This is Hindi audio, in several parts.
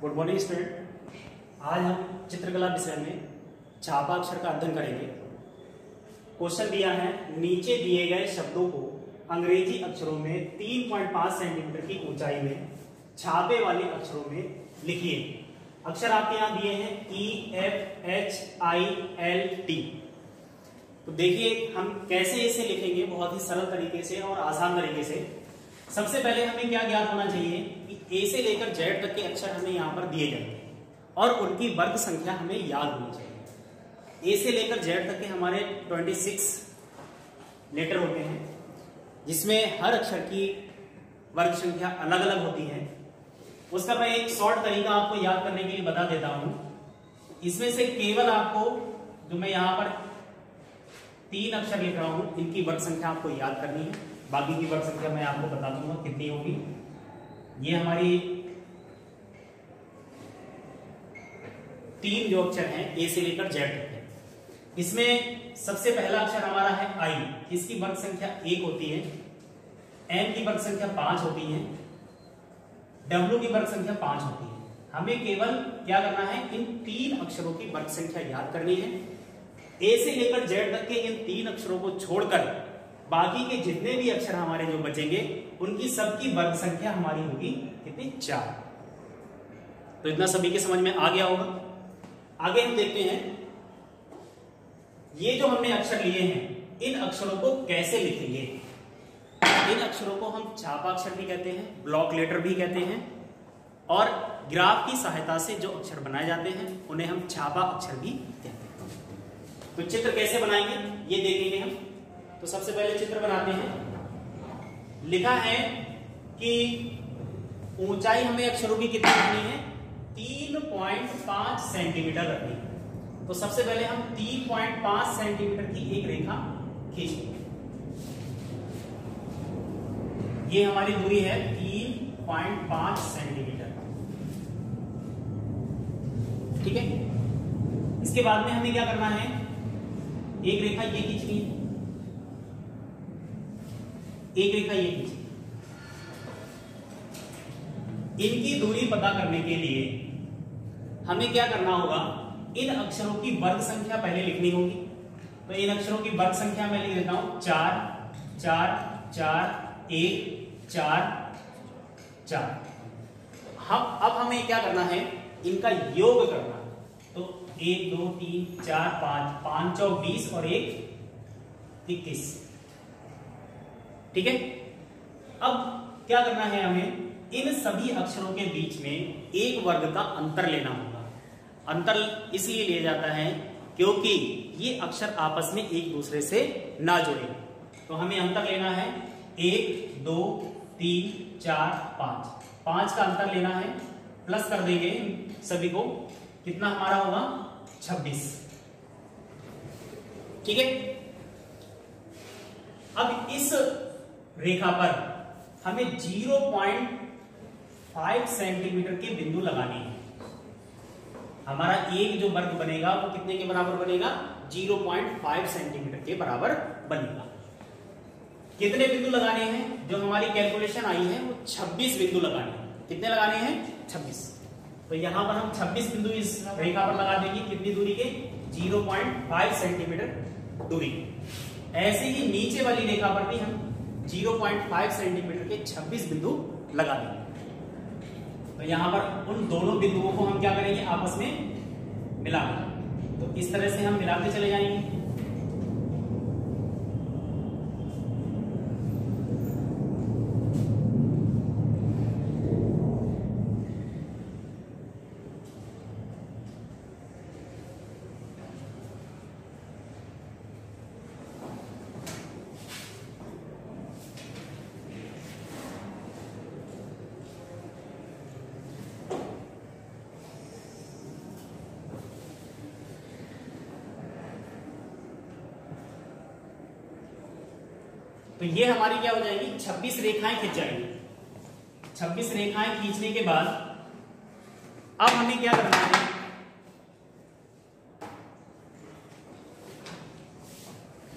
Good morning student. आज हम चित्रकला विषय में छापा अक्षर का अध्ययन करेंगे। क्वेश्चन दिया है, नीचे दिए गए शब्दों को अंग्रेजी अक्षरों में 3.5 सेंटीमीटर की ऊंचाई में छापे वाले अक्षरों में लिखिए। अक्षर आपके यहाँ दिए हैं EFHILT। तो देखिए हम कैसे इसे लिखेंगे, बहुत ही सरल तरीके से और आसान तरीके से। सबसे पहले हमें क्या ज्ञात होना चाहिए कि ए से लेकर जेड तक के अक्षर हमें यहाँ पर दिए जाएंगे और उनकी वर्ग संख्या हमें याद होनी चाहिए। ए से लेकर जेड तक के हमारे 26 लेटर होते हैं, जिसमें हर अक्षर की वर्ग संख्या अलग अलग होती है। उसका मैं एक शॉर्ट तरीका आपको याद करने के लिए बता देता हूं। इसमें से केवल आपको जो मैं यहाँ पर 3 अक्षर लिख रहा हूं, इनकी वर्ग संख्या आपको याद करनी है। बाकी की वर्ग संख्या मैं आपको बता दूंगा कितनी होगी। ये हमारी 3 जो अक्षर हैं ए से लेकर जेड तक है। इसमें सबसे पहला अक्षर हमारा है आई। इसकी वर्ग संख्या 1 होती है। एम की वर्ग संख्या 5 होती है। डब्ल्यू की वर्ग संख्या 5 होती है। हमें केवल क्या करना है, इन 3 अक्षरों की वर्ग संख्या याद करनी है। ए से लेकर जेड तक के इन 3 अक्षरों को छोड़कर बाकी के जितने भी अक्षर हमारे जो बचेंगे उनकी सबकी वर्ग संख्या हमारी होगी कितनी, 4। तो इतना सभी के समझ में आ गया होगा। आगे हम देखते हैं, ये जो हमने अक्षर लिए हैं इन अक्षरों को कैसे लिखेंगे। इन अक्षरों को हम छापा अक्षर भी कहते हैं, ब्लॉक लेटर भी कहते हैं, और ग्राफ की सहायता से जो अक्षर बनाए जाते हैं उन्हें हम छापा अक्षर भी कहते हैं। तो चित्र कैसे बनाएंगे ये देखेंगे हम। तो सबसे पहले चित्र बनाते हैं। लिखा है कि ऊंचाई हमें अक्षरों की कितनी रखनी है, 3.5 सेंटीमीटर रखनी है। तो सबसे पहले हम 3.5 सेंटीमीटर की एक रेखा खींचेंगे। ये हमारी दूरी है 3.5 सेंटीमीटर, ठीक है। इसके बाद में हमें क्या करना है, एक रेखा ये खींचनी है, एक रेखा ये खींचनी। इनकी दूरी पता करने के लिए हमें क्या करना होगा, इन अक्षरों की वर्ग संख्या पहले लिखनी होगी। तो इन अक्षरों की वर्ग संख्या मैं लिख देता हूं 4 4 4 1 4 4। अब हमें क्या करना है, इनका योग करना है। तो 1 2 3 4 5 5 चौक 20 और 1 21, ठीक है। अब क्या करना है, हमें इन सभी अक्षरों के बीच में एक वर्ग का अंतर लेना होगा। अंतर इसलिए लिया जाता है क्योंकि ये अक्षर आपस में एक दूसरे से ना जुड़े। तो हमें अंतर लेना है 1 2 3 4 5 का अंतर लेना है। प्लस कर देंगे सभी को, कितना हमारा होगा 26, ठीक है। अब इस रेखा पर हमें 0.5 सेंटीमीटर के बिंदु लगाने हैं। हमारा एक जो वर्ग बनेगा वो कितने के बराबर बनेगा, 0.5 सेंटीमीटर के बराबर बनेगा। कितने बिंदु लगाने हैं, जो हमारी कैलकुलेशन आई है वो 26 बिंदु लगाने हैं। कितने लगाने हैं, 26। तो यहां पर हम 26 बिंदु इस रेखा पर लगा देंगे। कितनी दूरी के, 0.5 सेंटीमीटर दूरी। ऐसे ही नीचे वाली रेखा पर भी हम 0.5 सेंटीमीटर के 26 बिंदु लगा देंगे। तो यहां पर उन दोनों बिंदुओं को हम क्या करेंगे, आपस में मिलाएंगे। तो इस तरह से हम मिलाते चले जाएंगे। तो ये हमारी क्या हो जाएगी, 26 रेखाएं खींच जाएंगी। 26 रेखाएं खींचने के बाद अब हमें क्या करना है,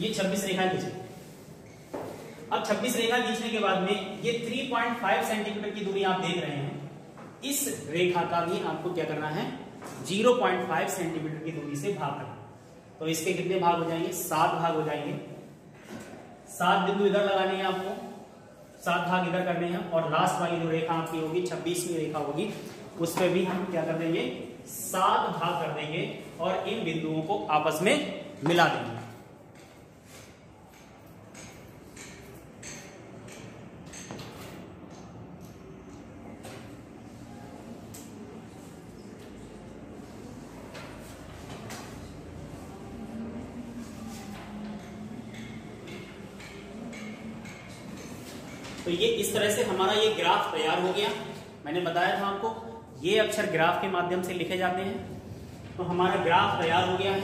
ये 26 रेखाएं खींचे। अब 26 रेखा खींचने के बाद में ये 3.5 सेंटीमीटर की दूरी आप देख रहे हैं, इस रेखा का भी आपको क्या करना है, 0.5 सेंटीमीटर की दूरी से भाग करना। तो इसके कितने भाग हो जाएंगे, 7 भाग हो जाएंगे। 7 बिंदु इधर लगाने हैं आपको, 7 भाग इधर करने हैं, और लास्ट वाली जो रेखा आपकी होगी 26वीं रेखा होगी, उस पर भी हम क्या कर देंगे, 7 भाग कर देंगे और इन बिंदुओं को आपस में मिला देंगे। तो ये इस तरह से हमारा ये ग्राफ तैयार हो गया। मैंने बताया था आपको ये अक्षर ग्राफ के माध्यम से लिखे जाते हैं। तो हमारा ग्राफ तैयार हो गया है।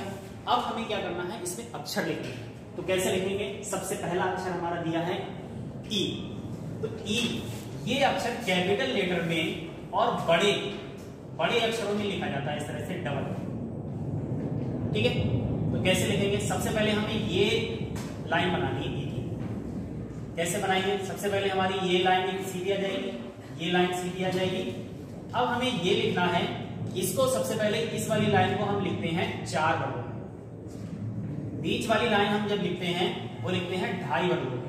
अब हमें क्या करना है, इसमें अक्षर लिखने हैं। तो कैसे लिखेंगे, सबसे पहला अक्षर हमारा दिया है ई। तो ई ये अक्षर कैपिटल लेटर में और बड़े बड़े अक्षरों में लिखा जाता है, इस तरह से डबल। ठीक है, तो कैसे लिखेंगे, सबसे पहले हमें ये लाइन बनानी है। कैसे बनाएंगे, सबसे पहले हमारी ये लाइन सीधी आ जाएगी, ये लाइन सीधी आ जाएगी। अब हमें ये लिखना है, इसको सबसे पहले इस वाली लाइन को हम लिखते हैं 4 वर्गों में। बीच वाली लाइन हम जब लिखते हैं वो लिखते हैं 2.5 वर्गों में,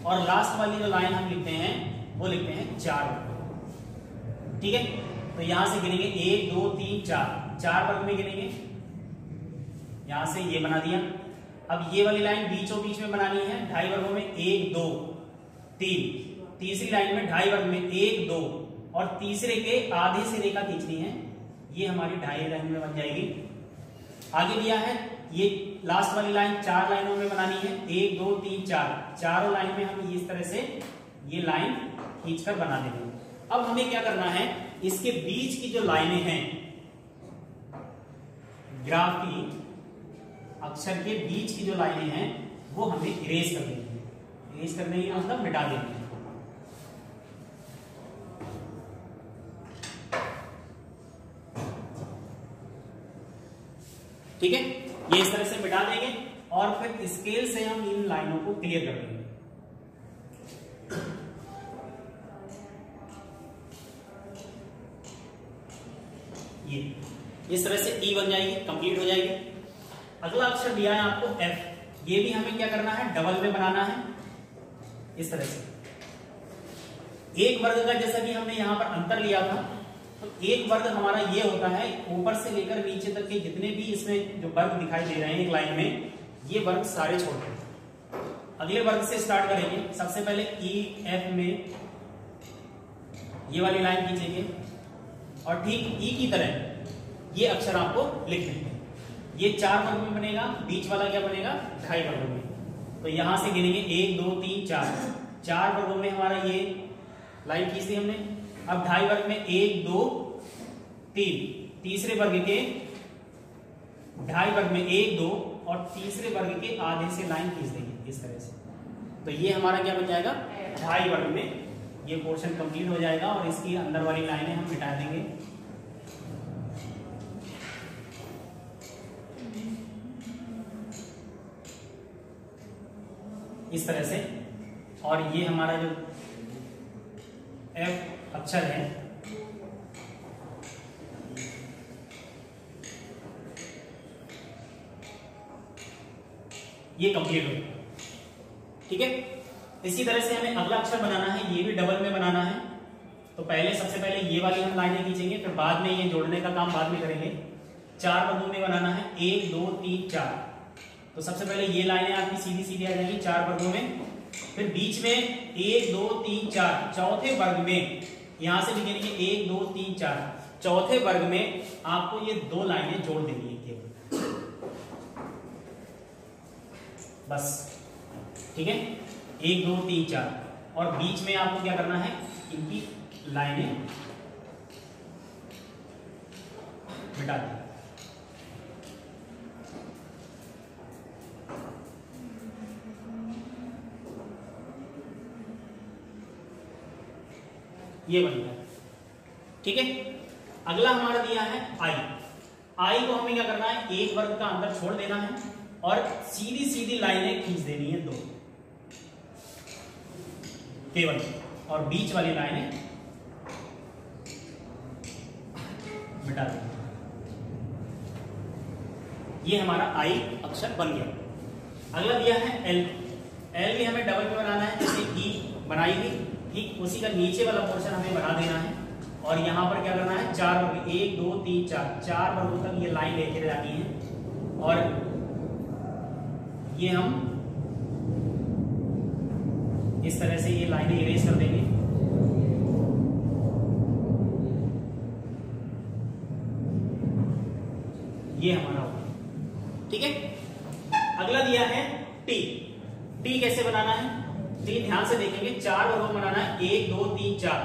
और लास्ट वाली जो लाइन हम लिखते हैं वो लिखते हैं 4 वर्गों में। ठीक है, तो यहां से गिनेंगे 1 2 3 4 वर्ग में गिनेंगे। यहां से ये बना दिया। अब ये वाली लाइन बीचों बीच में बनानी है 2.5 वर्गों में, 1 2 3। तीसरी लाइन में 2.5 वर्ग में 1 2, और तीसरे के आधे से रेखा खींचनी है, ये हमारी 2.5 लाइन में बन जाएगी। आगे दिया है ये लास्ट वाली लाइन 4 लाइनों में बनानी है, 1 2 3 4। चारों लाइन में हम इस तरह से ये लाइन खींचकर बना देंगे। अब हमें क्या करना है, इसके बीच की जो लाइनें हैं ग्राफ की, अक्षर के बीच की जो लाइनें हैं वो हमें इरेज कर देनी है। इरेज करने की मतलब मिटा देनी है। ठीक है, ये इस तरह से मिटा देंगे और फिर स्केल से हम इन लाइनों को क्लियर कर देंगे। ये इस तरह से ई बन जाएगी, कंप्लीट हो जाएगी। अगला अक्षर दिया है आपको एफ। ये भी हमें क्या करना है, डबल में बनाना है, इस तरह से। एक वर्ग का जैसा कि हमने यहां पर अंतर लिया था, तो एक वर्ग हमारा ये होता है, ऊपर से लेकर नीचे तक के जितने भी इसमें जो वर्ग दिखाई दे रहे हैं एक लाइन में, ये वर्ग सारे छोड़ दें। अगले वर्ग से स्टार्ट करेंगे। सबसे पहले ई एफ में ये वाली लाइन खींचेंगे, और ठीक ई की तरह ये अक्षर आपको लिख देंगे। ये 4 वर्ग में बनेगा, बीच वाला क्या बनेगा, 2.5 वर्गों में। तो यहां से गिनेंगे 1 2 3 4 वर्गों में हमारा ये लाइन खींच दी हमने। अब 2.5 वर्ग में 1 2 3, तीसरे वर्ग के 2.5 वर्ग में 1 2, और तीसरे वर्ग के आधे से लाइन खींच देंगे इस तरह से। तो ये हमारा क्या बन जाएगा, 2.5 वर्ग में ये पोर्शन कंप्लीट हो जाएगा, और इसकी अंदर वाली लाइनें हम मिटा देंगे। इस तरह से। और ये हमारा जो एफ अक्षर है, ये कंप्लीट हो गया। ठीक है, इसी तरह से हमें अगला अक्षर बनाना है, ये भी डबल में बनाना है। तो पहले सबसे पहले ये वाली हम लाइनें खींचेंगे, फिर बाद में ये जोड़ने का काम बाद में करेंगे। 4 वर्गों में बनाना है, 1 2 3 4। तो सबसे पहले ये लाइनें आपकी सीधी सीधी आ जाएंगी 4 वर्गों में। फिर बीच में 1 2 3 4, चौथे वर्ग में यहां से लिखेंगे 1 2 3 4। चौथे वर्ग में आपको ये 2 लाइनें जोड़ देनी है केवल, बस। ठीक है, 1 2 3 4, और बीच में आपको क्या करना है, इनकी लाइनें मिटा दी। ये बन गया। ठीक है, अगला हमारा दिया है आई। आई को हमें क्या करना है, एक वर्ग का अंतर छोड़ देना है और सीधी सीधी लाइनें खींच देनी है 2 केवल, और बीच वाली लाइनें मिटा देंगे। ये हमारा आई अक्षर बन गया। अगला दिया है एल। एल भी हमें डबल में बनाना है, जैसे ई बनाई थी, ठीक उसी का नीचे वाला पोर्शन हमें बना देना है। और यहाँ पर क्या करना है, 4 वर्ग, 1 2 3 4 वर्गों तक ये लाइन लेके जानी है। और ये हम इस तरह से ये लाइनें इरेज कर देंगे। ये हमारा होगा, ठीक है। अगला दिया है टी। टी कैसे बनाना है, टी ध्यान से देखेंगे, 4 वर्गों में बनाना है, 1 2 3 4।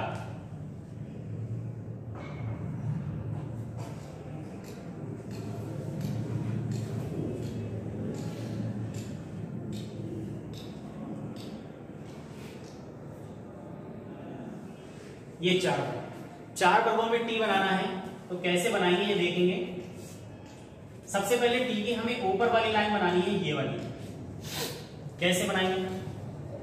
ये 4 वर्गों में टी बनाना है, तो कैसे बनाएंगे ये देखेंगे। सबसे पहले टी की हमें ऊपर वाली लाइन बनानी है, ये वाली। कैसे बनाएंगे,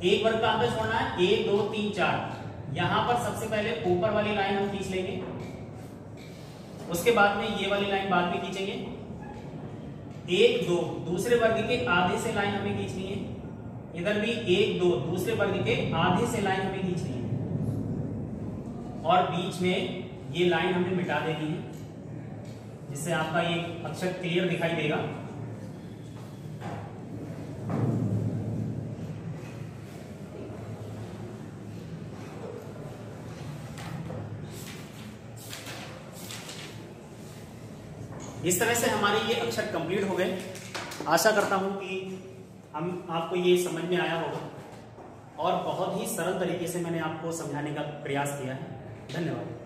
एक वर्ग का अंतर छोड़ना है, 1 2 3 4। यहां पर सबसे पहले ऊपर वाली लाइन हम खींच लेंगे, उसके बाद में ये वाली लाइन बाद में खींचेंगे। 1 2 दूसरे वर्ग के आधे से लाइन हमें खींचनी है, इधर भी 1 2 दूसरे वर्ग के आधे से लाइन हमें खींचनी है। और बीच में ये लाइन हमें मिटा देनी है, जिससे आपका ये अक्षर क्लियर दिखाई देगा। इस तरह से हमारे ये अक्षर कंप्लीट हो गए। आशा करता हूं कि आपको ये समझ में आया होगा, और बहुत ही सरल तरीके से मैंने आपको समझाने का प्रयास किया है। धन्यवाद।